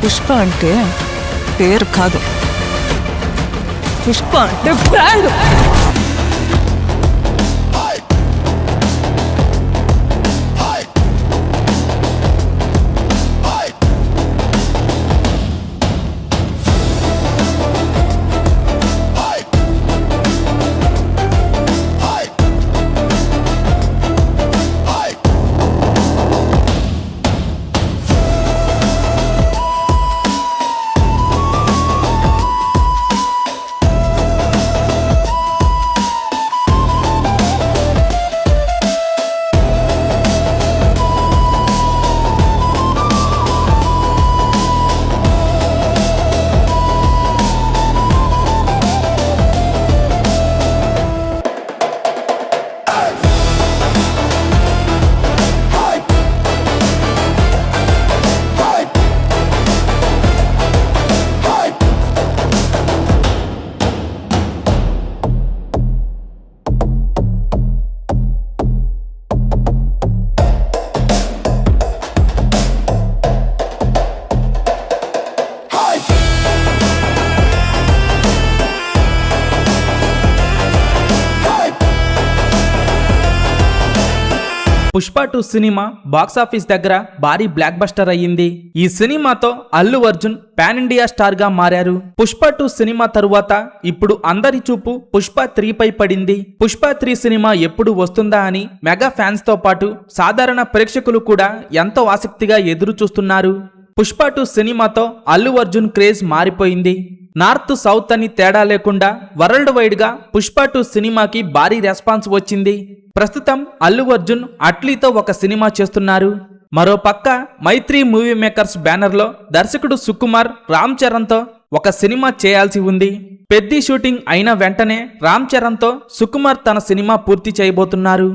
పుష్ప అంటే పేరు కాదు, పుష్ప అంటే బ్రాండ్. పుష్ప 2 సినిమా బాక్సాఫీస్ దగ్గర భారీ బ్లాక్ బస్టర్ అయ్యింది. ఈ సినిమాతో Allu Arjun pan India star గా మారారు. పుష్ప 2 సినిమా తరువాత ఇప్పుడు అందరి చూపు పుష్ప 3 పై పడింది. పుష్ప 3 సినిమా ఎప్పుడు వస్తుందా అని మెగా ఫ్యాన్స్ తో పాటు సాధారణ ప్రేక్షకులు కూడా ఎంతో ఆసక్తిగా ఎదురు చూస్తున్నారు. పుష్ప 2 సినిమాతో అల్లు అర్జున్ క్రేజ్ మారిపోయింది. నార్త్ సౌత్ అని తేడా లేకుండా వరల్డ్ వైడ్ గా పుష్ప 2 సినిమాకి భారీ రెస్పాన్స్ వచ్చింది. ప్రస్తుతం అల్లు అర్జున్ అట్లీతో ఒక సినిమా చేస్తున్నారు. మరో పక్క మైత్రి మూవీ మేకర్స్ బ్యానర్ లో దర్శకుడు సుకుమార్ రామ్ చరణ్ తో ఒక సినిమా చేయాల్సి ఉంది. పెద్ద షూటింగ్ అయిన వెంటనే రామ్ చరణ్ తో సుకుమార్ తన సినిమా పూర్తి చేయబోతున్నారు.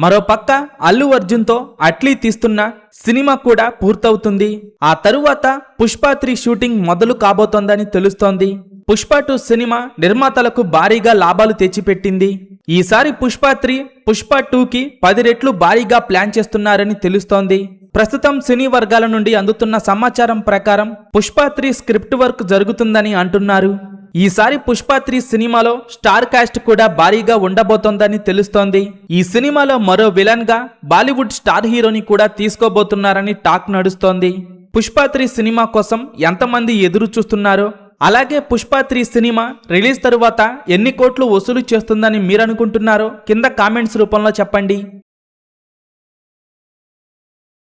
మరో పక్క అల్లు అర్జున్ తో అట్లీ తీస్తున్న సినిమా కూడా పూర్తవుతుంది. ఆ తరువాత పుష్ప 3 షూటింగ్ మొదలు కాబోతోందని తెలుస్తోంది. పుష్ప 2 సినిమా నిర్మాతలకు భారీగా లాభాలు తెచ్చిపెట్టింది. ఈసారి పుష్ప 3 పుష్ప 2కి 10 రెట్లు భారీగా ప్లాన్ చేస్తున్నారని తెలుస్తోంది. ప్రస్తుతం సినీ వర్గాల నుండి అందుతున్న సమాచారం ప్రకారం పుష్ప 3 స్క్రిప్ట్ వర్క్ జరుగుతుందని అంటున్నారు. ఈసారి పుష్ప 3 సినిమాలో స్టార్ కాస్ట్ కూడా భారీగా ఉండబోతోందని తెలుస్తోంది. ఈ సినిమాలో మరో విలన్ గా బాలీవుడ్ స్టార్ హీరోని కూడా తీసుకోబోతున్నారని టాక్ నడుస్తోంది. పుష్ప 3 సినిమా కోసం ఎంతమంది ఎదురు చూస్తున్నారో, అలాగే పుష్ప 3 సినిమా రిలీజ్ తరువాత ఎన్ని కోట్లు వసూలు చేస్తుందని మీరనుకుంటున్నారో కింద కామెంట్స్ రూపంలో చెప్పండి.